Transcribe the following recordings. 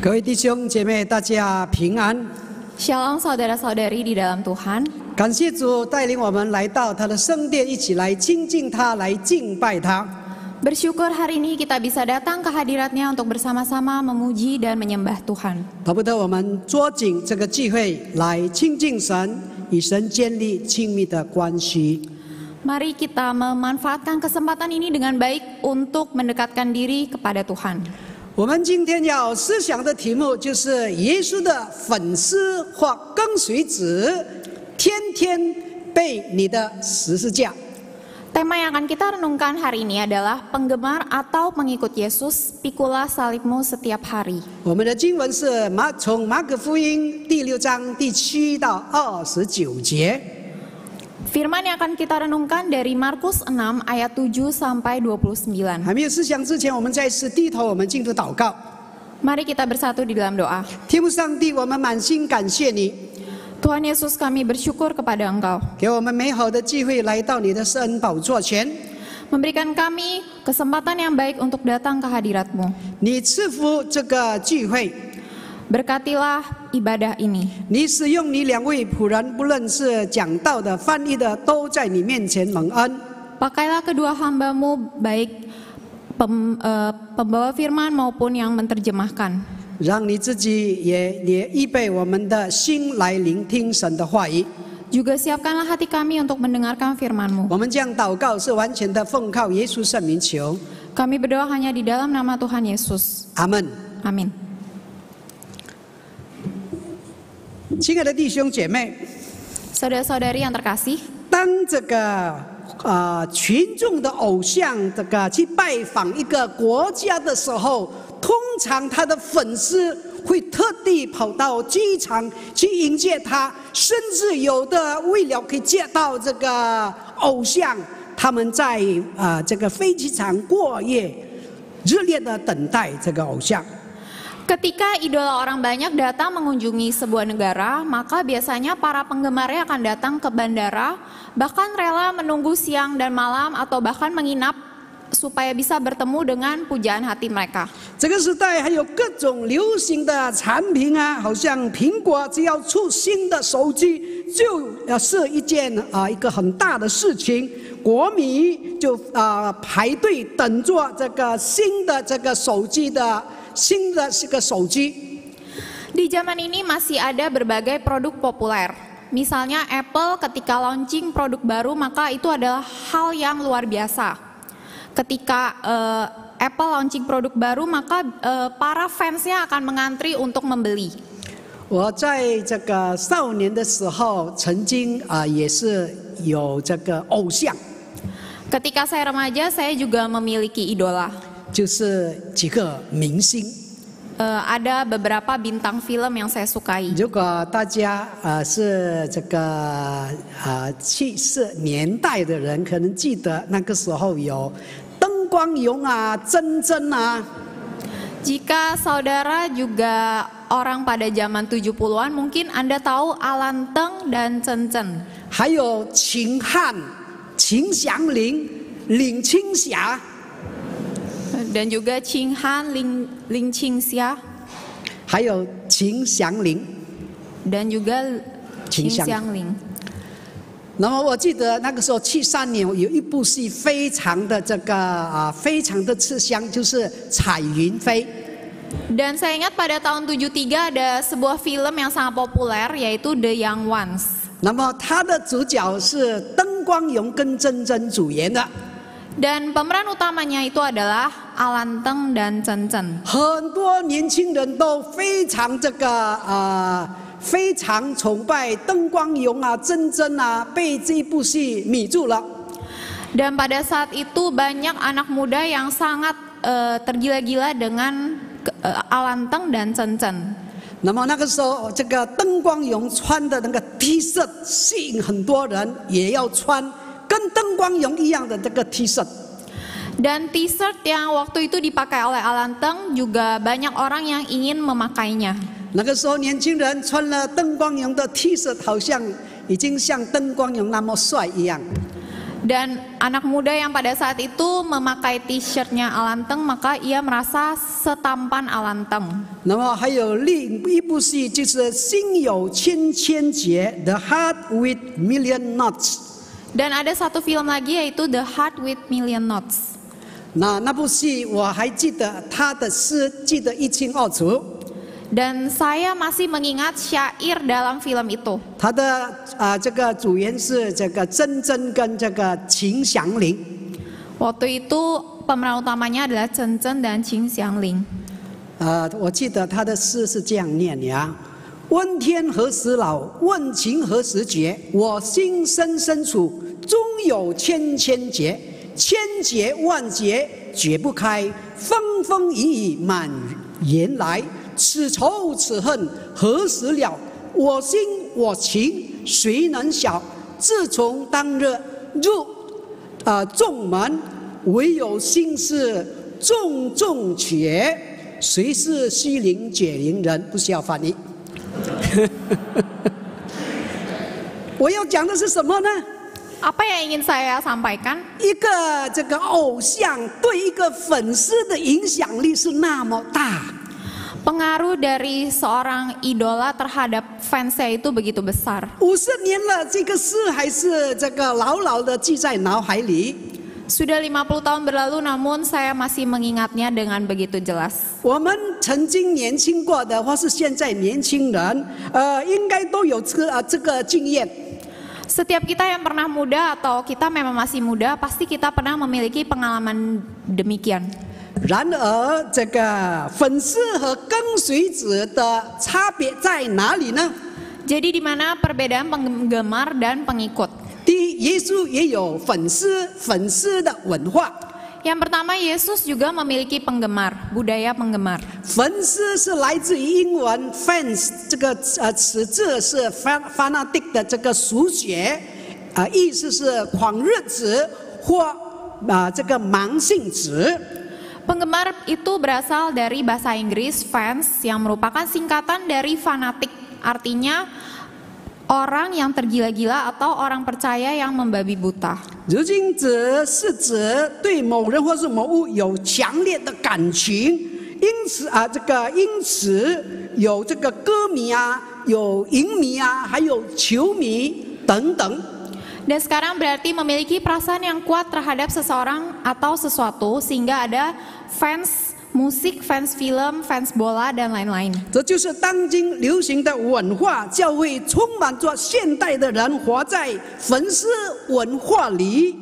各位弟兄姐妹，大家平安。 Shalom saudara-saudari di dalam Tuhan. 感谢主带领我们来到他的圣殿，一起来亲近他，来敬拜他。 Bersyukur hari ini kita bisa datang ke hadiratnya untuk bersama-sama memuji dan menyembah Tuhan. 巴不得我们捉紧这个机会来亲近神，与神建立亲密的关系。 Mari kita memanfaatkan kesempatan ini dengan baik untuk mendekatkan diri kepada Tuhan. 我们今天要思想的题目就是耶稣的粉丝或跟随者，天天背你的十字架。 Tema yang akan kita renungkan hari ini adalah penggemar atau pengikut Yesus, pikulah salibmu setiap hari. 我们的经文是从马可福音第6章第7到29节。 Firman yang akan kita renungkan dari Markus 6 ayat 7 sampai 29. 还没有思想之前，我们再次低头，我们进入祷告。 Mari kita bersatu di dalam doa. 天父上帝，我们满心感谢你， Tuhan Yesus, kami bersyukur kepada Engkau, 给我们美好的机会来到你的圣恩宝座前。 memberikan kami kesempatan yang baik untuk datang ke hadirat-Mu. 你赐福这个聚会， Berkatilah ibadah ini. 你使用你2位仆人，不论是讲道的、翻译的，都在你面前蒙恩。 Pakailah kedua hamba-Mu, baik pembawa firman maupun yang menerjemahkan. 让你自己也预备我们的心来聆听神的话语。 Juga siapkanlah hati kami untuk mendengarkan firman-Mu. 我们这样祷告是完全的奉靠耶稣圣名求， Kami berdoa hanya di dalam nama Tuhan Yesus. 阿门。 Amin. 亲爱的弟兄姐妹， Saudara-saudari yang terkasih, 当这个群众的偶像去拜访一个国家的时候，通常他的粉丝会特地跑到机场去迎接他，甚至有的为了可以见到这个偶像，他们在这个飞机场过夜，热烈的等待这个偶像。 ketika idola orang banyak datang mengunjungi sebuah negara, maka biasanya para penggemarnya akan datang ke bandara, bahkan rela menunggu siang dan malam atau bahkan menginap supaya bisa bertemu dengan pujaan hati mereka. 这个时代还有各种流行的产品啊，好像苹果只要出新的手机，就是一件一个很大的事情，国民就排队等着这个新的这个手机的。 新的这个手机。 Di zaman ini masih ada berbagai produk populer. Misalnya Apple ketika launching produk baru, maka itu adalah hal yang luar biasa. Ketika Apple launching produk baru, maka para fansnya akan mengantri untuk membeli. 我在这个少年的时候，曾经也是有这个偶像， Ketika saya remaja, saya juga memiliki idola. 就是几个明星。 Ada beberapa bintang film yang saya sukai. 如果大家是这个70年代的人，可能记得那个时候有灯光勇啊、珍珍啊。 Jika saudara juga orang pada zaman 70-an, mungkin Anda tahu Alan Teng dan Chen Chen. 还有秦汉、秦祥林、林青霞。 Dan juga Qing Han, Ling Qingxia, 还有秦祥林 dan juga Qing Xiangling. 那么我记得那个时候73年有一部戏非常的非常的吃香，就是《彩云飞》。 Dan saya ingat pada tahun 73 ada sebuah film yang sangat populer yaitu The Young Ones. 那么它的主角是灯光勇跟珍珍主演的。 Dan pemeran utamanya itu adalah Alan Teng dan Chen Chen. 很多年轻人都非常非常崇拜灯光勇啊、珍珍啊，被这一部戏迷住了。 Dan pada saat itu banyak anak muda yang sangat tergila-gila dengan Alan Teng dan Chen Chen. 那么那个时候，这个灯光勇穿的那个 T 恤吸引很多人，也要穿。 跟灯光勇一样的这个 T 恤， Dan T-shirt yang waktu itu dipakai oleh Alan Teng juga banyak orang yang ingin memakainya. 那个时候年轻人穿了灯光勇的 T 恤，好像已经像灯光勇那么帅一样。Dan anak muda yang pada saat itu memakai t-shirtnya Alan Teng, maka ia merasa setampan Alan Teng. 那么还有另一部戏，就是《心有千千结》（The Heart with Million Knots）。 Dan ada satu film lagi yaitu The Heart with Million Knots. 那部戏我还记得他的诗，记得一清二楚。 Dan saya masih mengingat syair dalam film itu. 他的这个主演是这个曾曾跟这个秦祥林。 Waktu itu pemeran utamanya adalah Chen Zhen dan Qin Xiangling. 我记得他的诗是这样念呀：问天何时老，问情何时绝？我心深深处，终有千千结，千结万结解不开，风风雨雨满眼来。 此仇此恨何时了？我心我情谁能晓？自从当日入众门，唯有心事重重觉。谁是西陵解铃人？不需要翻译。我要讲的是什么呢？ Apa yang ingin saya sampaikan? 一个这个偶像对一个粉丝的影响力是那么大。 Pengaruh dari seorang idola terhadap fansnya itu begitu besar. 50年了，这个诗还是这个牢牢的记在脑海里。 Sudah 50 tahun berlalu, namun saya masih mengingatnya dengan begitu jelas. 我们曾经年轻过的，或是现在年轻人，应该都有这个经验。 Setiap kita yang pernah muda atau kita memang masih muda, pasti kita pernah memiliki pengalaman demikian. 然而，这个粉丝和跟随者的差别在哪里呢？ Jadi di mana perbedaan penggemar dan pengikut? 第一，耶稣也有粉丝的文化。 Yang pertama, Yesus juga memiliki penggemar, budaya penggemar. 粉丝是来自于英文 fans 这个词字是 fanatic 的这个属血，意思是狂热者或这个盲信者。 Penggemar itu berasal dari bahasa Inggris fans yang merupakan singkatan dari fanatik, artinya orang yang tergila-gila atau orang percaya yang membabi buta. 如今者是指对某人或是某物有强烈的感情，因此有这个歌迷啊，有影迷啊，还有球迷等等。 Dan sekarang berarti memiliki perasaan yang kuat terhadap seseorang atau sesuatu sehingga ada fans musik, fans film, fans bola dan lain-lain. 这就是当今流行的文化，教会充满着现代的人活在粉丝文化里。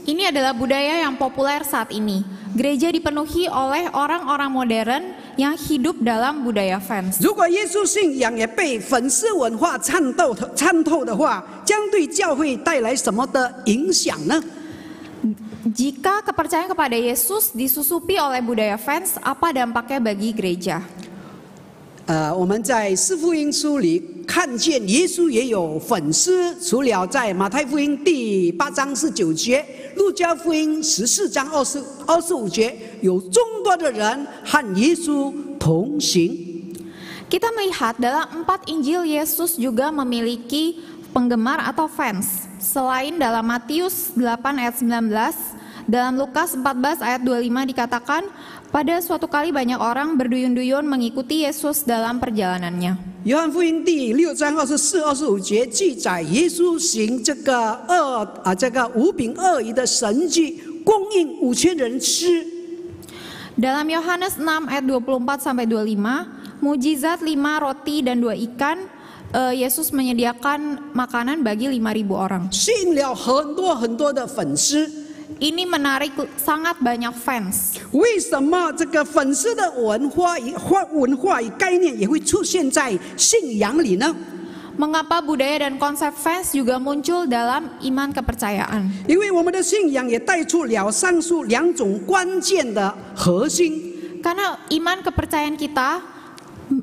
Ini adalah budaya yang populer saat ini. Gereja dipenuhi oleh orang-orang modern yang hidup dalam budaya fans. 如果耶稣信仰也被粉丝文化参透的话，将对教会带来什么的影响呢？ Jika kepercayaan kepada Yesus disusupi oleh budaya fans, apa dampaknya bagi gereja? 我们在四福音书里看见耶稣也有粉丝，除了在马太福音第8章19节、路加福音14章25节，有众多的人和耶稣同行。 Kita melihat dalam 4 Injil Yesus juga memiliki penggemar atau fans. Selain dalam Matius 8 ayat 19, dalam Lukas 14 ayat 25 dikatakan, pada suatu kali banyak orang berduyun-duyun mengikuti Yesus dalam perjalanannya. 约翰福音第6章24、25节记载，耶稣行这个5饼2鱼的神迹，供应5000人吃。 Dalam Yohanes 6 ayat 24 sampai 25, mujizat 5 roti dan 2 ikan, Yesus menyediakan makanan bagi 5.000 orang. 吸引了很多的粉丝。 Ini menarik sangat banyak fans. 为什么这个粉丝的文化与概念也会出现在信仰里呢？ Mengapa budaya dan konsep fans juga muncul dalam iman kepercayaan? 因为我们的信仰也带出了上述2种关键的核心。 Karena iman kepercayaan kita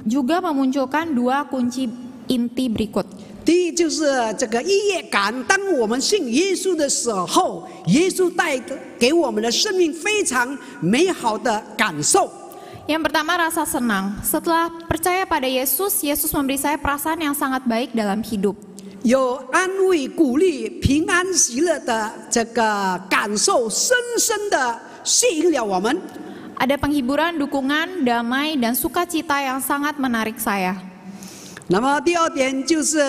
juga memunculkan 2 kunci inti berikut. 第一就是这个愉悦感，当我们信耶稣的时候，耶稣带给我们的生命非常美好的感受。 Yang pertama rasa senang. Setelah percaya pada Yesus, Yesus memberi saya perasaan yang sangat baik dalam hidup. 有安慰、鼓励、平安、喜乐的这个感受，深深的吸引了我们。 Ada penghiburan, dukungan, damai, dan sukacita yang sangat menarik saya. 那么第二点就是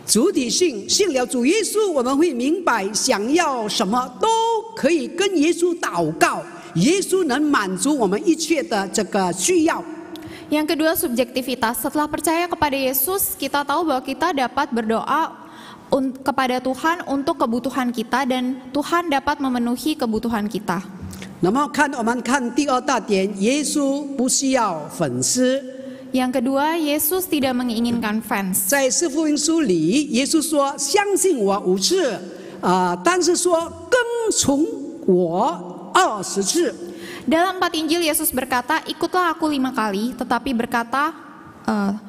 主体性，信了主耶稣，我们会明白想要什么都可以跟耶稣祷告，耶稣能满足我们一切的这个需要。 Yang kedua, subjektivitas. Setelah percaya kepada Yesus, kita tahu bahwa kita dapat berdoa kepada Tuhan untuk kebutuhan kita dan Tuhan dapat memenuhi kebutuhan kita. 那么我们看第二大点，耶稣不需要粉丝。 Yang kedua, Yesus tidak menginginkan fans. 在四福音书里，耶稣说：“相信我5次，但是说跟从我20次。” Dalam 4 Injil, Yesus berkata, ikutlah aku 5 kali, tetapi berkata,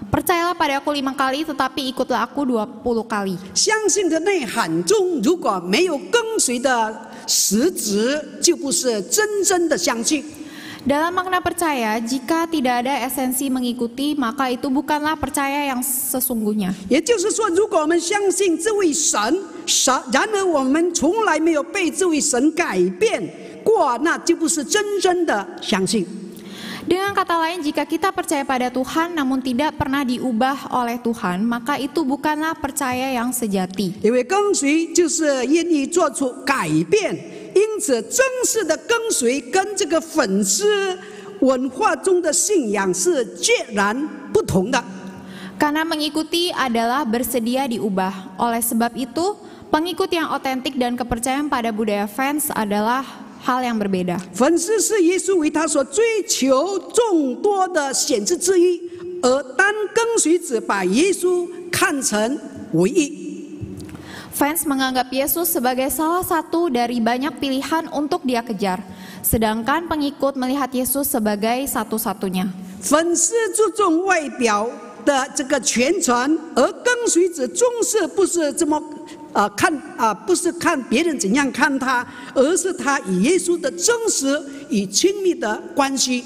percayalah pada aku 5 kali, tetapi ikutlah aku 20 kali. 相信的内涵中，如果没有跟随的实质，就不是真正的相信。 Dalam makna percaya, jika tidak ada esensi mengikuti, maka itu bukanlah percaya yang sesungguhnya. 也就是说，如果我们相信这位神，然而我们从来没有被这位神改变过，那就不是真正的相信。 Dengan kata lain, jika kita percaya pada Tuhan namun tidak pernah diubah oleh Tuhan, maka itu bukanlah percaya yang sejati. 因为跟随就是愿意做出改变，因此真实的跟随跟这个粉丝文化中的信仰是截然不同的。 Karena mengikuti adalah bersedia diubah. Oleh sebab itu, pengikut yang otentik dan kepercayaan pada budaya fans adalah hal yang berbeda. 粉丝是耶稣为他所追求众多的显示之一，而单跟随者把耶稣看成唯一。 Fans menganggap Yesus sebagai salah satu dari banyak pilihan untuk dia kejar, sedangkan pengikut melihat Yesus sebagai satu-satunya. 粉丝注重外表的这个宣传，而跟随者重视不是这么不是看别人怎样看他，而是他与耶稣的真实与亲密的关系。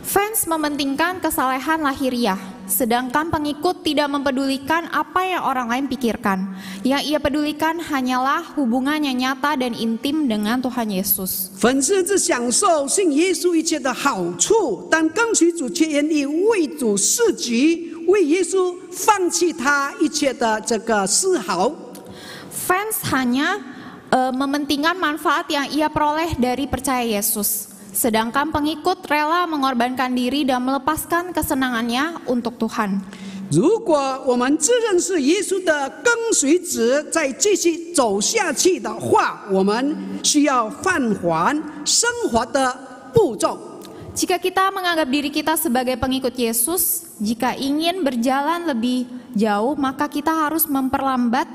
Fans mementingkan kesalehan lahiriah, sedangkan pengikut tidak mempedulikan apa yang orang lain pikirkan. Yang ia pedulikan hanyalah hubungan yang nyata dan intim dengan Tuhan Yesus. 粉丝只享受信耶稣一切的好处，但跟随主却愿意为主舍己，为耶稣放弃他一切的这个丝毫。 Fans hanya mementingkan manfaat yang ia peroleh dari percaya Yesus. Sedangkan pengikut rela mengorbankan diri dan melepaskan kesenangannya untuk Tuhan. 如果我们自认是耶稣的跟随者，再继续走下去的话，我们需要放缓生活的步骤。 Jika kita menganggap diri kita sebagai pengikut Yesus, jika ingin berjalan lebih jauh, maka kita harus memperlambat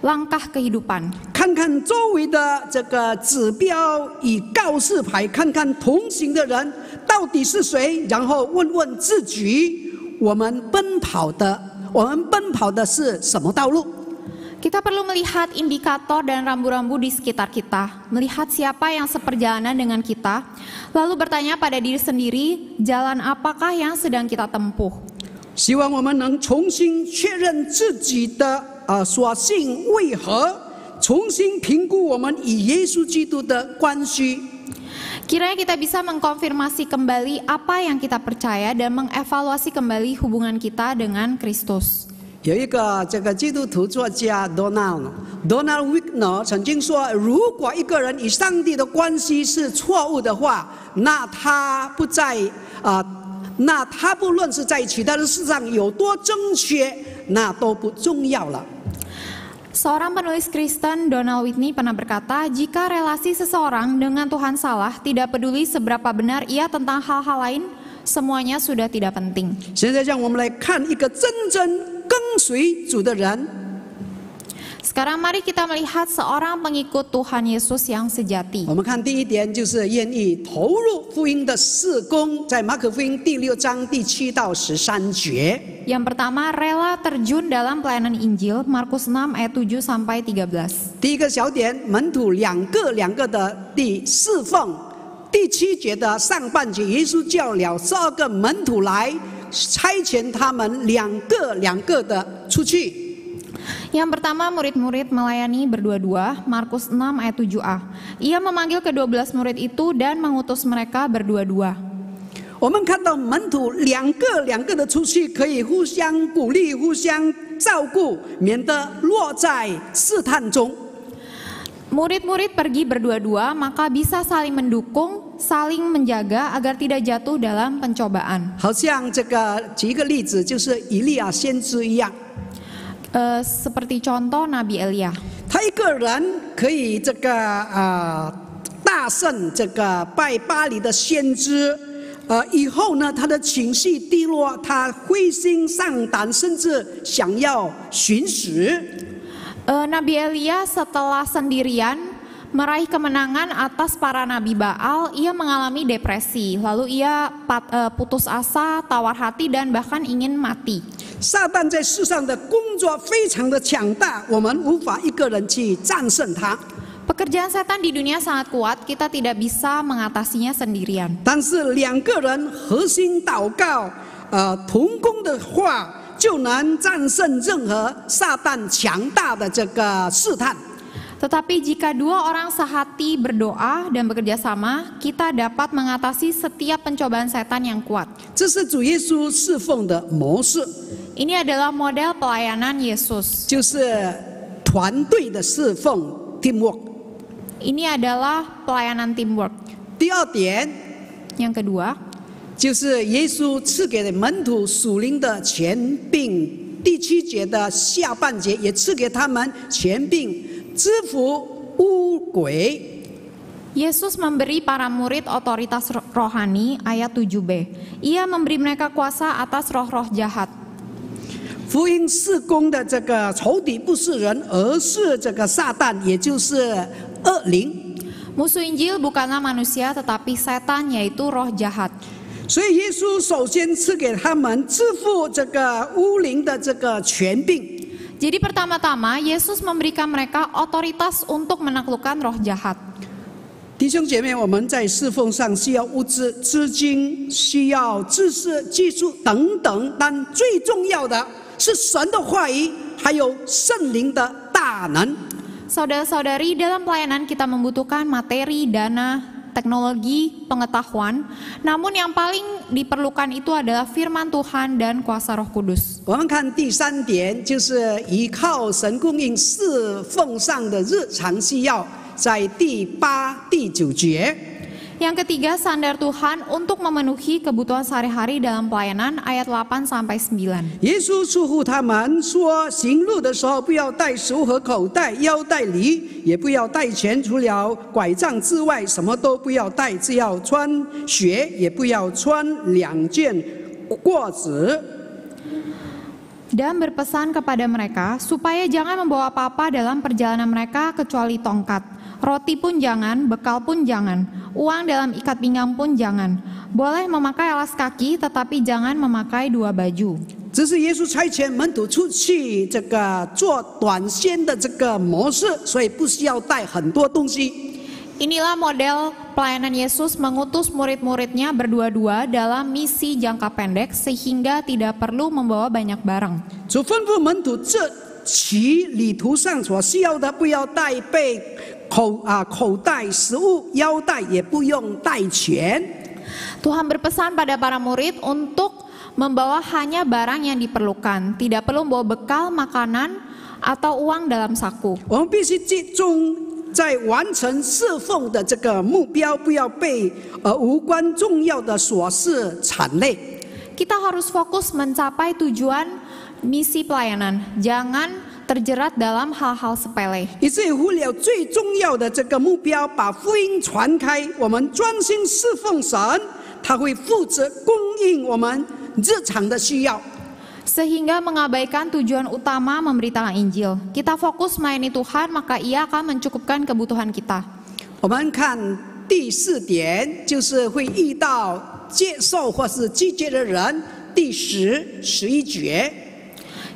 langkah kehidupan. 看看周围的这个指标与告示牌，看看同行的人到底是谁，然后问问自己，我们奔跑的是什么道路？ Kita perlu melihat indikator dan rambu-rambu di sekitar kita, melihat siapa yang seperjalanan dengan kita, lalu bertanya pada diri sendiri, jalan apakah yang sedang kita tempuh. 希望我们能重新确认自己的所信为何，重新评估我们与耶稣基督的关系。 Kiranya kita bisa mengkonfirmasi kembali apa yang kita percaya dan mengevaluasi kembali hubungan kita dengan Kristus. 有一个这个基督徒作家 Donald Wigner 曾经说，如果一个人与上帝的关系是错误的话，那他不论是在其他的事上有多正确，那都不重要了。 Seorang penulis Kristen, Donald Whitney, pernah berkata, jika relasi seseorang dengan Tuhan salah, tidak peduli seberapa benar ia tentang hal-hal lain, semuanya sudah tidak penting. 现在让我们来看一个真正跟随主的人。 Sekarang mari kita melihat seorang pengikut Tuhan Yesus yang sejati. 我们看第一点，就是愿意投入福音的事工，在马可福音第6章第7到13节。 Yang pertama, rela terjun dalam pelayanan Injil, Markus 6 ayat 7 sampai 13. 第一个小点，门徒两个的第侍奉。第7节的上半节，耶稣叫了12个门徒来，差遣他们两个的出去。Yang pertama, murid-murid melayani berdua-dua, Markus 6 ayat 7a. Ia memanggil ke-12 murid itu dan mengutus mereka berdua-dua. 我们看到门徒两个的出去，可以互相鼓励、互相照顾，免得落在试探中。 Murid-murid pergi berdua-dua, maka bisa saling mendukung, saling menjaga agar tidak jatuh dalam pencobaan. 好像这个举一个例子，就是以利亚先知一样， Seperti contoh Nabi Elia. 他一个人可以大胜这个拜巴黎的先知，以后呢，他的情绪低落，他灰心丧胆，甚至想要寻死。 Nabi Elia setelah sendirian meraih kemenangan atas para nabi Baal, ia mengalami depresi, lalu ia putus asa, tawar hati dan bahkan ingin mati. 撒旦在世上的工作非常的强大，我们无法一个人去战胜他。 Pekerjaan setan di dunia sangat kuat, kita tidak bisa mengatasinya sendirian. 但是两个人合心祷告，同工的话，就能战胜任何撒旦强大的这个试探。 Tetapi jika dua orang sehati berdoa dan bekerja sama, kita dapat mengatasi setiap pencobaan setan yang kuat. 这是主耶稣侍奉的模式， Ini adalah model pelayanan Yesus. 就是团队的侍奉 （teamwork）。 Ini adalah pelayanan teamwork. 第二点， Yang kedua, 就是耶稣赐给门徒属灵的权柄。第7节的下半节也赐给他们权柄，制服污鬼。 Yesus memberi para murid otoritas rohani, ayat 7b. Ia memberi mereka kuasa atas roh-roh jahat. 福音事工的这个仇敌不是人，而是这个撒旦，也就是恶灵。 Musuh Injil bukanlah manusia tetapi setan, yaitu roh jahat. 所以耶稣首先赐给他们制服这个污灵的这个权柄。 Jadi pertama-tama Yesus memberikan mereka otoritas untuk menaklukkan roh jahat. 弟兄姐妹，我们在侍奉上需要物质、资金，需要知识、技术等等，但最重要的是神的话语，还有圣灵的大能。 Saudara-saudari, dalam pelayanan kita membutuhkan materi, dana, teknologi, pengetahuan. Namun yang paling diperlukan itu adalah firman Tuhan dan kuasa Roh Kudus. 我们看第3点，就是依靠神供应侍奉上的日常需要，在第8、第9节。 Yang ketiga, sandar Tuhan untuk memenuhi kebutuhan sehari-hari dalam pelayanan, ayat 8-9. 耶稣祝福他们说：行路的时候，不要带食物和口袋、腰带里，也不要带钱，除了拐杖之外，什么都不要带。只要穿鞋，也不要穿2件褂子。 Dan berpesan kepada mereka supaya jangan membawa apa-apa dalam perjalanan mereka kecuali tongkat. Roti pun jangan, bekal pun jangan, uang dalam ikat pinggang pun jangan. Boleh memakai alas kaki, tetapi jangan memakai 2 baju. 这是耶稣差遣门徒出去这个做短宣的这个模式，所以不需要带很多东西。 Inilah model pelayanan Yesus mengutus murid-muridnya berdua-dua dalam misi jangka pendek sehingga tidak perlu membawa banyak barang. 主吩咐门徒这其旅途上所需要的，不要带备口袋、食物、腰带，也不用带钱。 Tuhan berpesan pada para murid untuk membawa hanya barang yang diperlukan, tidak perlu membawa bekal, makanan, atau uang dalam saku. 我们必须集中在完成侍奉的这个目标，不要被无关重要的琐事缠累。 Kita harus fokus mencapai tujuan misi pelayanan, jangan terjerat dalam hal-hal sepele. 以至于忽略最重要的这个目标，把福音传开。我们专心侍奉神，他会负责供应我们日常的需要。 Sehingga mengabaikan tujuan utama memberitakan Injil. Kita fokus melayani Tuhan, maka Ia akan mencukupkan kebutuhan kita. 我们看第4点，就是会遇到接受或是拒绝的人。第10、11节。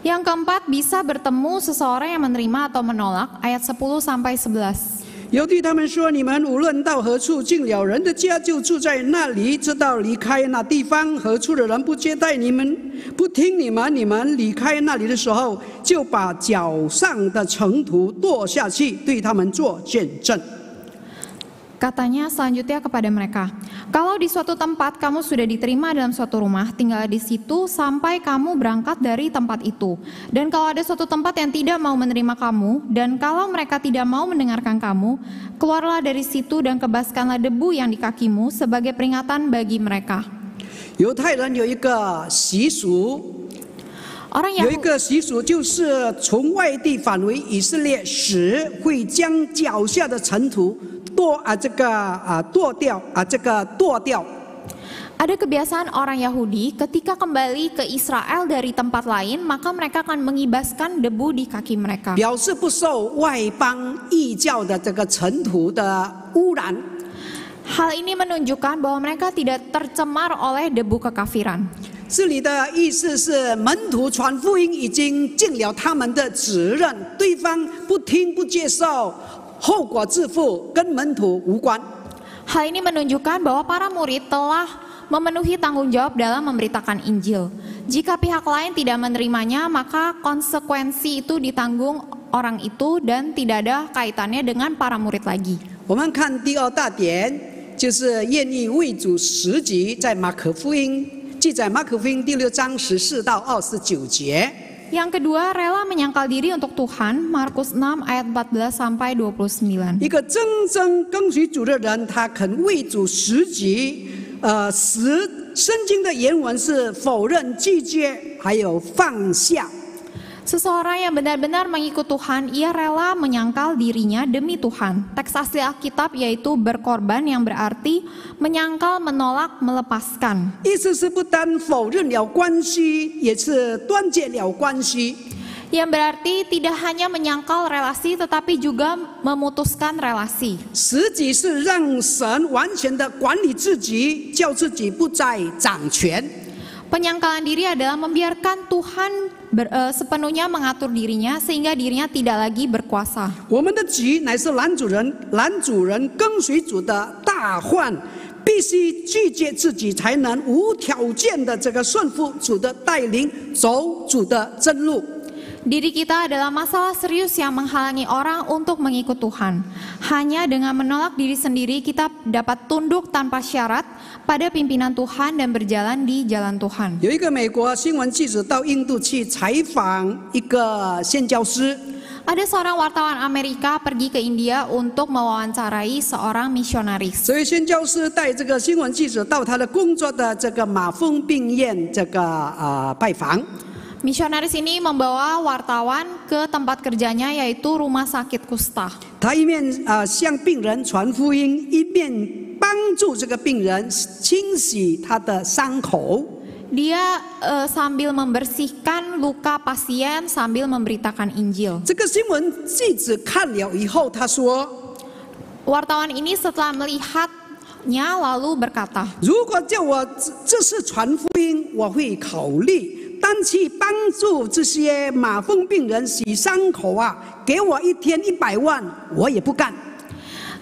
Yang keempat, bisa bertemu seseorang yang menerima atau menolak, ayat 10-11. 又对他们说：“你们无论到何处，进了人的家，就住在那里，直到离开那地方。何处的人不接待你们，不听你们，你们离开那里的时候，就把脚上的尘土跺下去，对他们做见证。” Katanya selanjutnya kepada mereka, kalau di suatu tempat kamu sudah diterima dalam suatu rumah, tinggallah di situ sampai kamu berangkat dari tempat itu. Dan kalau ada suatu tempat yang tidak mau menerima kamu, dan kalau mereka tidak mau mendengarkan kamu, keluarlah dari situ dan kebaskanlah debu yang di kakimu sebagai peringatan bagi mereka. 犹太人有一个习俗， Orang 有一 Yahudi 个习俗，就是从外地返回以色列时，会将脚下的尘土跺掉。 Ada kebiasaan orang Yahudi ketika kembali ke Israel dari tempat lain, maka mereka akan mengibaskan debu di kaki mereka. 表示不受外邦异教的这个尘土的污染。 Hal ini menunjukkan bahwa mereka tidak tercemar oleh debu kekafiran. 这里的意思是，门徒传福音已经尽了他们的责任，对方不听不接受，后果自负，跟门徒无关。 Hal ini menunjukkan bahwa para murid telah memenuhi tanggung jawab dalam memberitakan Injil. Jika pihak lain tidak menerimanya, maka konsekuensi itu ditanggung orang itu dan tidak ada kaitannya dengan para murid lagi. 我们看第二大点，就是愿意为主实己，在马可福音记载，马可福音第6章14到29节。 Yang kedua, rela menyangkal diri untuk Tuhan, Markus 6 ayat 14 sampai 29. 一个真正跟随主的人，他肯为主实己。圣经的原文是否认、拒绝，还有放下。 Seseorang yang benar-benar mengikut Tuhan, ia rela menyangkal dirinya demi Tuhan. Teks asli Alkitab yaitu berkorban, yang berarti menyangkal, menolak, melepaskan. 意思是不单否认了关系，也是断绝了关系。 Yang berarti tidak hanya menyangkal relasi, tetapi juga memutuskan relasi. 实际是让神完全的管理自己，叫自己不再掌权。 Penyangkalan diri adalah membiarkan Tuhan sepenuhnya mengatur dirinya sehingga dirinya tidak lagi berkuasa. 我们的局乃是男主人跟随主的大患，必须拒绝自己，才能无条件的这个顺服主的带领，走主的真路。 Diri kita adalah masalah serius yang menghalangi orang untuk mengikut Tuhan. Hanya dengan menolak diri sendiri kita dapat tunduk tanpa syarat pada pimpinan Tuhan dan berjalan di jalan Tuhan. 有一个美国新闻记者到印度去采访一个宣教师。 Ada seorang wartawan Amerika pergi ke India untuk mewawancarai seorang misionaris. 所以宣教师带这个新闻记者到他的工作的这个马蜂病院拜访。 Misionaris ini membawa wartawan ke tempat kerjanya yaitu rumah sakit kusta. 他一面向病人传福音，一面帮助这个病人清洗他的伤口。 Dia sambil membersihkan luka pasien sambil memberitakan Injil. 这个新闻记者看了以后，他说 Wartawan ini setelah melihatnya lalu berkata, 如果叫我这次传福音，我会考虑。 单去帮助这些马蜂病人洗伤口给我1天100万，我也不干。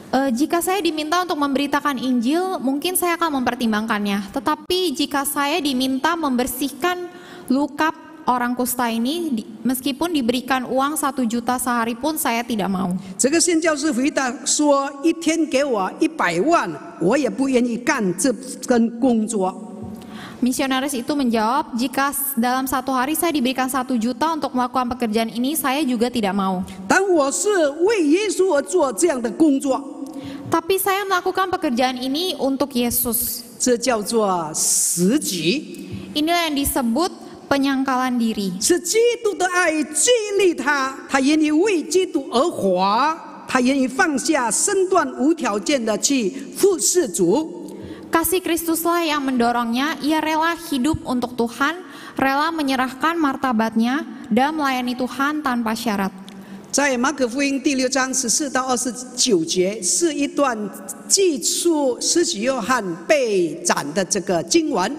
Jika saya diminta untuk memberitakan Injil, mungkin saya akan mempertimbangkannya. Tetapi jika saya diminta membersihkan luka orang kusta ini, meskipun diberikan uang 1 juta sehari pun saya tidak mau. 这个宣教师回答说：“1天给我100万，我也不愿意干这份工作。” Misionaris itu menjawab, jika dalam 1 hari saya diberikan 1 juta untuk melakukan pekerjaan ini, saya juga tidak mau. 但我是为耶稣而做这样的工作， Tapi saya melakukan pekerjaan ini untuk Yesus. 这叫做实己， Inilah yang disebut penyangkalan diri. 是基督的爱激励他，他愿意为基督而活，他愿意放下身段，无条件的去服侍主。 Kasih Kristuslah yang mendorongnya, ia rela hidup untuk Tuhan, rela menyerahkan martabatnya dan melayani Tuhan tanpa syarat. 在马可福音第6章14到29节，是一段记述施洗约翰被斩的这个经文。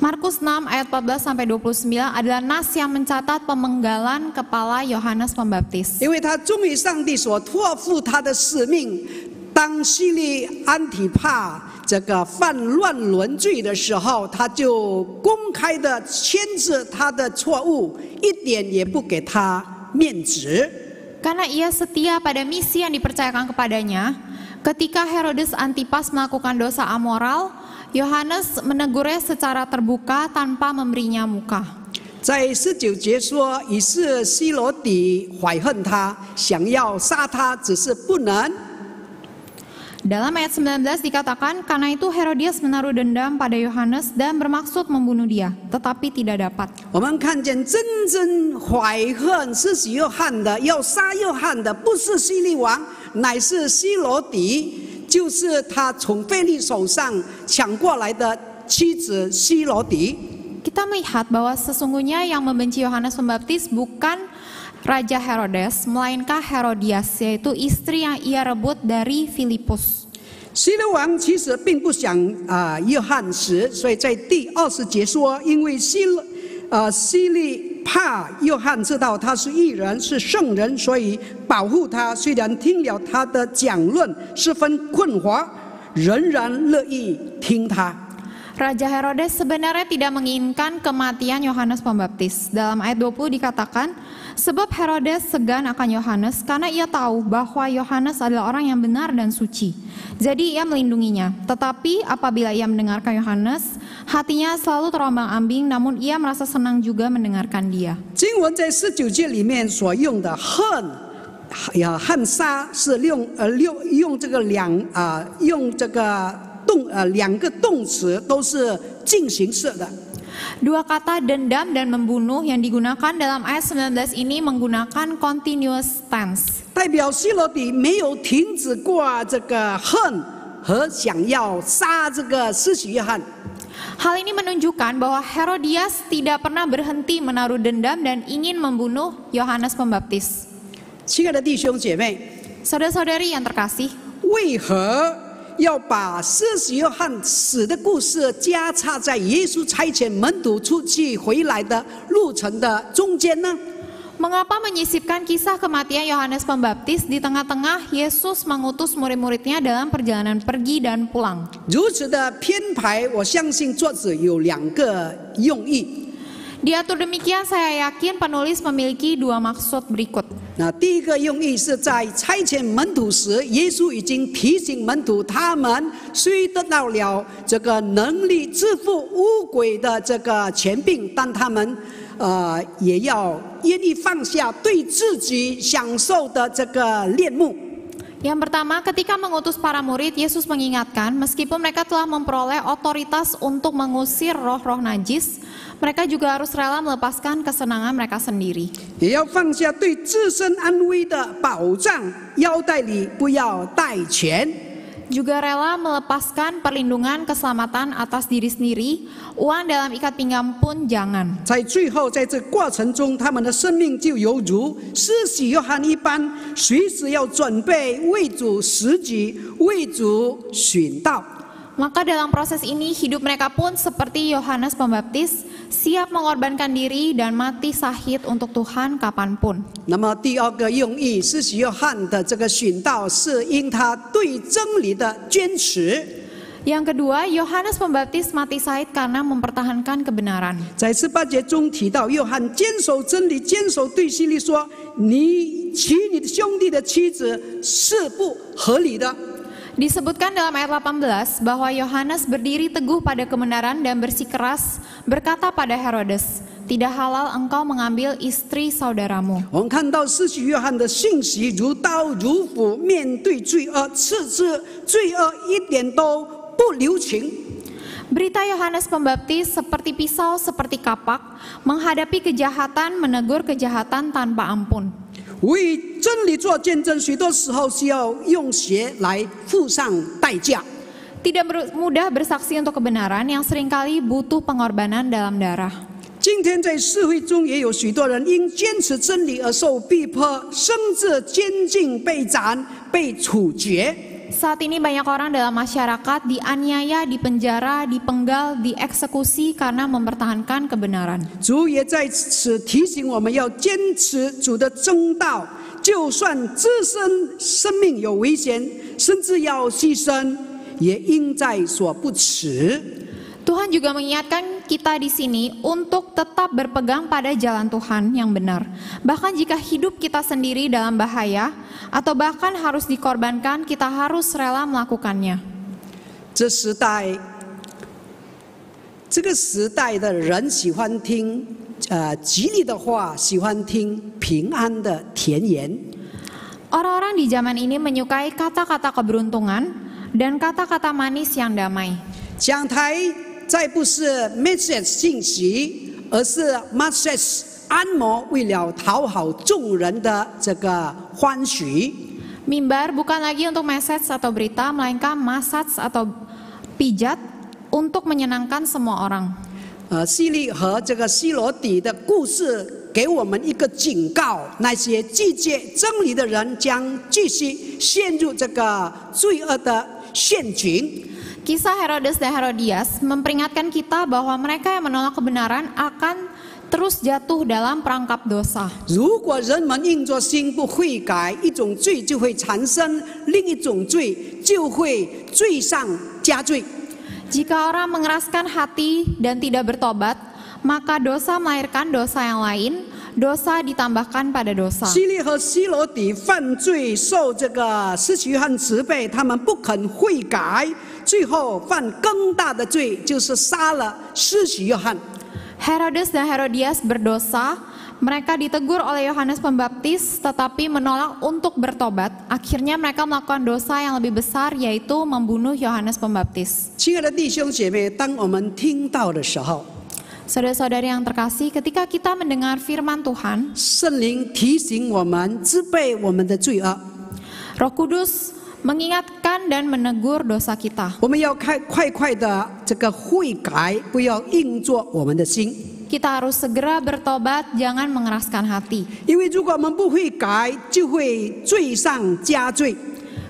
Markus 6 ayat 14 sampai 29 adalah nas yang mencatat pemenggalan kepala Yohanes Pembaptis. 因为他忠于上帝所托付他的使命，当西利安提帕这个犯乱伦罪的时候，他就公开的牵制他的错误，一点也不给他面子。 Karena ia setia pada misi yang dipercayakan kepadanya, ketika Herodes Antipas melakukan dosa amoral, Yohanes menegurnya secara terbuka tanpa memberinya muka. 在19节说，以是希罗底怀恨他，想要杀他，只是不能。 Dalam ayat 19 dikatakan, karena itu Herodias menaruh dendam pada Yohanes dan bermaksud membunuh dia, tetapi tidak dapat. 我们看见真正怀恨施洗约翰的，要杀约翰的，不是希律王，乃是希罗底。 就是他从腓力手上抢过来的妻子希罗底。 Kita melihat bahwa sesungguhnya yang membenci Yohanes Pembaptis bukan Raja Herodes, melainkan Herodias, yaitu istri yang ia rebut dari Filipus. 希律王其实并不想约翰死，所以在第20节说，因为希律怕约翰知道他是义人，是圣人，所以保护他。虽然听了他的讲论十分困惑，仍然乐意听他。 Raja Herodes sebenarnya tidak menginginkan kematian Yohanes Pembaptis. Dalam ayat 20 dikatakan, sebab Herodes segan akan Yohanes karena ia tahu bahwa Yohanes adalah orang yang benar dan suci. Jadi ia melindunginya. Tetapi apabila ia mendengarkan Yohanes, hatinya selalu terombang-ambing, namun ia merasa senang juga mendengarkan dia. 经文在19节里面所用的恨杀是用这个两个动词都是进行式的。 Dua kata dendam dan membunuh yang digunakan dalam ayat 19 ini menggunakan continuous tense. 代表希罗底没有停止过这个恨和想要杀这个施洗约翰。 Hal ini menunjukkan bahwa Herodias tidak pernah berhenti menaruh dendam dan ingin membunuh Yohanes Pembaptis. 亲爱的弟兄姐妹， Saudara-saudari yang terkasih, 为何要把施洗约翰死的故事加插在耶稣差遣门徒出去回来的路程的中间呢？ mengapa menyisipkan kisah kematian Yohanes Pembaptis di tengah-tengah Yesus mengutus murid-muridnya dalam perjalanan pergi dan pulang? 如此的编排，我相信作者有2个用意。 Diatur demikian, saya yakin penulis memiliki 2 maksud berikut. 那第一个用意是在差遣门徒时，耶稣已经提醒门徒，他们虽得到了这个能力治复污鬼的这个权柄，但他们也要愿意放下对自己享受的这个恋慕。 Yang pertama, ketika mengutus para murid, Yesus mengingatkan, meskipun mereka telah memperoleh otoritas untuk mengusir roh-roh najis, mereka juga harus rela melepaskan kesenangan mereka sendiri. 也要放下对自身安危的保障，腰带里不要带钱。 Juga rela melepaskan perlindungan keselamatan atas diri sendiri, uang dalam ikat pinggang pun jangan. 在最后，在这过程中，他们的生命就犹如施洗约翰一般，随时要准备为主死己，为主殉道。 Maka dalam proses ini hidup mereka pun seperti Yohanes Pembaptis, siap mengorbankan diri dan mati syahid untuk Tuhan kapanpun. 那么第2个用意，施洗约翰的这个殉道，是因他对真理的坚持。 Yang kedua, Yohanes Pembaptis mati syahid karena mempertahankan kebenaran. 在18节中提到，约翰坚守真理，坚守对希律说：“你娶你的兄弟的妻子是不合理的。” Disebutkan dalam ayat 18 bahwa Yohanes berdiri teguh pada kebenaran dan bersikeras berkata pada Herodes, tidak halal engkau mengambil istri saudaramu. 我们看到施洗约翰的信息如刀如斧，面对罪恶，斥责罪恶一点都不留情。 Berita Yohanes Pembaptis seperti pisau, seperti kapak, menghadapi kejahatan, menegur kejahatan tanpa ampun. 为真理做见证，许多时候需要用血来付上代价。 Tidak mudah bersaksi untuk kebenaran yang seringkali butuh pengorbanan dalam darah. 今天在社会中也有许多人因坚持真理而受逼迫，甚至监禁、被斩、被处决。Saat ini banyak orang dalam masyarakat dianiaya, dipenjara, dipenggal, dieksekusi karena mempertahankan kebenaran. 主也在此提醒我们要坚持主的真道，就算自身生命有危险，甚至要牺牲，也应在所不辞。 Tuhan juga mengingatkan kita di sini untuk tetap berpegang pada jalan Tuhan yang benar. Bahkan jika hidup kita sendiri dalam bahaya atau bahkan harus dikorbankan, kita harus rela melakukannya. 这个时代的人喜欢听吉利的话，喜欢听平安的甜言。 Orang-orang di zaman ini menyukai kata-kata keberuntungan dan kata-kata manis yang damai. 讲台再不是 message 信息，而是 massage 按摩，为了讨好众人的这个欢喜。 Mimbar bukan lagi untuk message atau berita, melainkan massage atau pijat untuk menyenangkan semua orang. 希利和这个希罗底的故事给我们一个警告：那些拒绝真理的人将继续陷入这个罪恶的陷阱。 Kisah Herodes dan Herodias memperingatkan kita bahwa mereka yang menolak kebenaran akan terus jatuh dalam perangkap dosa. 如果人们硬着心不悔改，一种罪就会产生，另一种罪就会罪上加罪。 Jika orang mengeraskan hati dan tidak bertobat, maka dosa melahirkan dosa yang lain, dosa ditambahkan pada dosa. 希利和希罗底犯罪，受这个施洗约翰责备，他们不肯悔改，最后犯更大的罪，就是杀了施洗约翰。 Herodes dan Herodias berdosa, mereka ditegur oleh Yohanes Pembaptis tetapi menolak untuk bertobat. Akhirnya mereka melakukan dosa yang lebih besar, yaitu membunuh Yohanes Pembaptis. 亲爱的弟兄姐妹，当我们听到的时候， Saudara-saudari yang terkasih, ketika kita mendengar firman Tuhan, 圣灵提醒我们责备我们的罪恶， Roh Kudus mengingatkan dan menegur dosa kita. 我们要快的这个悔改，不要硬做我们的心。 Kita harus segera bertobat, jangan mengeraskan hati. 因为如果我们不悔改，就会罪上加罪。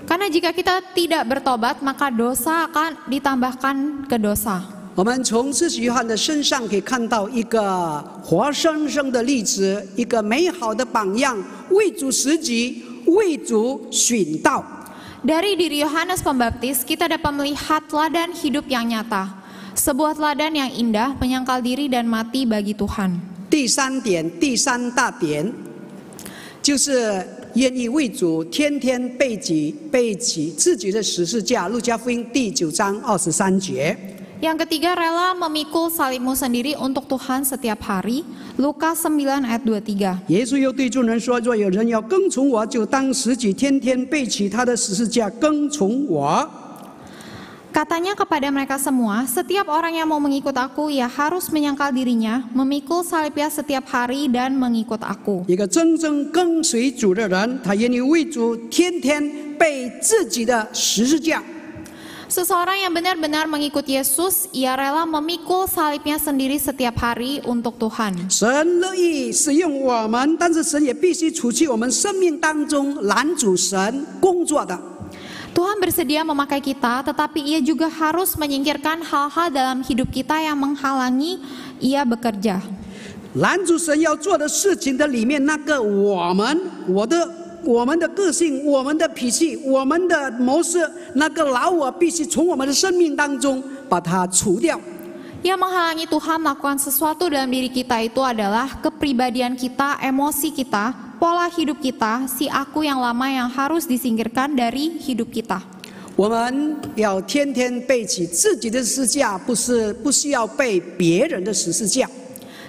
Karena jika kita tidak bertobat, maka dosa akan ditambahkan ke dosa. 我们从施洗约翰的身上可以看到一个活生生的例子，一个美好的榜样，为主实己，为主殉道。 Dari diri Yohanes Pembaptis, kita dapat melihat teladan hidup yang nyata. Sebuah teladan yang indah, menyangkal diri dan mati bagi Tuhan. 第三大点，就是愿意为主天天背起自己的十字架。路加福音第9章23节。 Yang ketiga, rela memikul salibmu sendiri untuk Tuhan setiap hari. Lukas 9 ayat 23. 耶稣又对众人说：“若有人要跟从我，就当舍己，天天背起他的十字架跟从我。” Katanya kepada mereka semua, setiap orang yang mau mengikut aku, ia harus menyangkal dirinya, memikul salibnya setiap hari dan mengikut aku. 一个真正跟随主的人，他愿意为主天天背自己的十字架。 Seseorang yang benar-benar mengikut Yesus, ia rela memikul salibnya sendiri setiap hari untuk Tuhan. 神乐意使用我们，但是神也必须除去我们生命当中拦阻神工作的。 Tuhan bersedia memakai kita, tetapi Ia juga harus menyingkirkan hal-hal dalam hidup kita yang menghalangi Ia bekerja. 拦阻神要做的事情的里面，那个我们的个性、我们的脾气、我们的模式，那个老我必须从我们的生命当中把它除掉。 Yang menghalangi Tuhan melakukan sesuatu dalam diri kita itu adalah kepribadian kita, emosi kita, pola hidup kita, si aku yang lama yang harus disingkirkan dari hidup kita. 我们要天天背起自己的十字架，不需要背别人的十字架。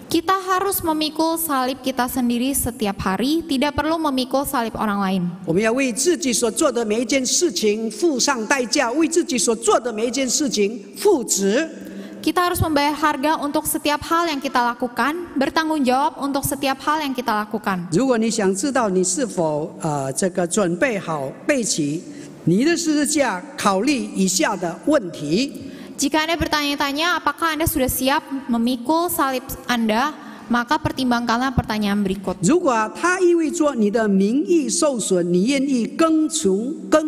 Kita harus memikul salib kita sendiri setiap hari, tidak perlu memikul salib orang lain. 我们要为自己所做的每一件事情付上代价，为自己所做的每一件事情负责。 Kita harus membayar harga untuk setiap hal yang kita lakukan, bertanggung jawab untuk setiap hal yang kita lakukan. 如果你想知道你是否准备好背起你的十字架，考虑以下的问题。 Jika Anda bertanya-tanya apakah Anda sudah siap memikul salib Anda, maka pertimbangkanlah pertanyaan berikut. 如果他意味着你的名誉受损，你愿意跟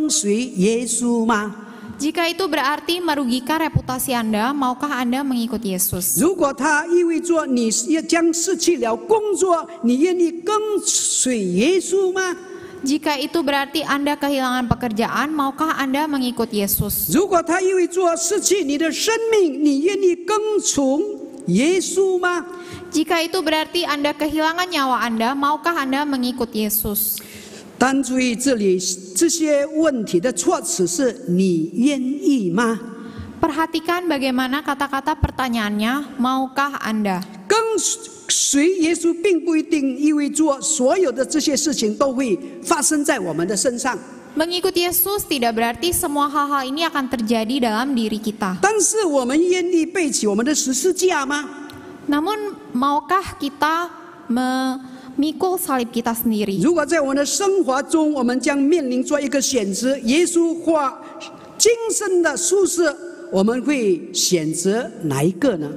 随耶稣吗？ Jika itu berarti merugikan reputasi Anda, maukah Anda mengikut Yesus? 如果他意味着你将失去了工作，你愿意跟随耶稣吗？ Jika itu berarti Anda kehilangan pekerjaan, maukah Anda mengikut Yesus? 如果他意味着失去你的生命，你愿意跟从耶稣吗？ Jika itu berarti Anda kehilangan nyawa Anda, maukah Anda mengikut Yesus? 但注意这里这些问题的措辞是你愿意吗？ Perhatikan bagaimana kata-kata pertanyaannya, maukah Anda? 跟随耶稣并不一定意味着所有的这些事情都会发生在我们的身上。 Mengikut Yesus tidak berarti semua hal-hal ini akan terjadi dalam diri kita. 但是我们愿意背起我们的十字架吗？ Namun maukah kita memikul salib kita sendiri? 如果在我们的生活中，我们将面临做一个选择，耶稣或今生的舒适，我们会选择哪一个呢？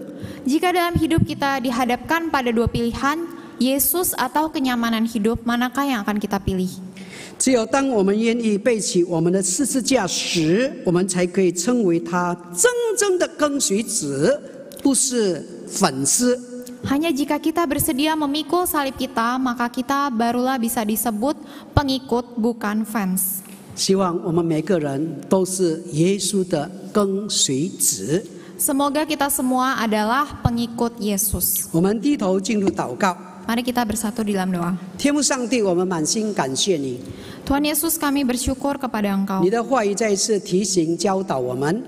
Jika dalam hidup kita dihadapkan pada dua pilihan, Yesus atau kenyamanan hidup, manakah yang akan kita pilih? 只有当我们愿意背起我们的十字架时，我们才可以称为他真正的跟随者，不是粉丝。 Hanya jika kita bersedia memikul salib kita, maka kita barulah bisa disebut pengikut, bukan fans. 希望我们每个人都是耶稣的跟随者。 Semoga kita semua adalah pengikut Yesus. 我们低头进入祷告。 Mari kita bersatu di dalam doa. 天父上帝，我们满心感谢你， Tuhan Yesus, kami bersyukur kepada Engkau. 你的话语再一次提醒教导我们，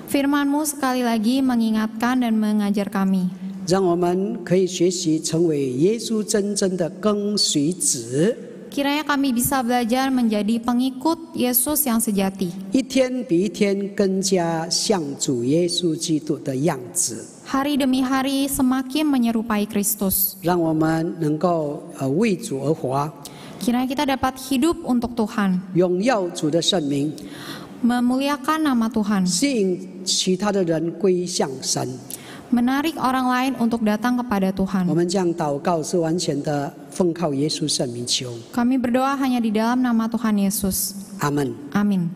Firman-Mu sekali lagi mengingatkan dan mengajar kami. 让我们可以学习成为耶稣真正的跟随者， Kiranya kami bisa belajar menjadi pengikut Yesus yang sejati. 一天比一天更加像主耶稣基督的样子， Hari demi hari semakin menyerupai Kristus. 让我们能够为主而活， Kiranya kita dapat hidup untuk Tuhan, 荣耀主的圣名， memuliakan nama Tuhan, 吸引其他的人归向神。 menarik orang lain untuk datang kepada 我 Tuhan. 们这样祷告是完全的奉靠耶稣圣名求， Kami berdoa hanya di dalam nama Tuhan Yesus. 阿门。 Amin.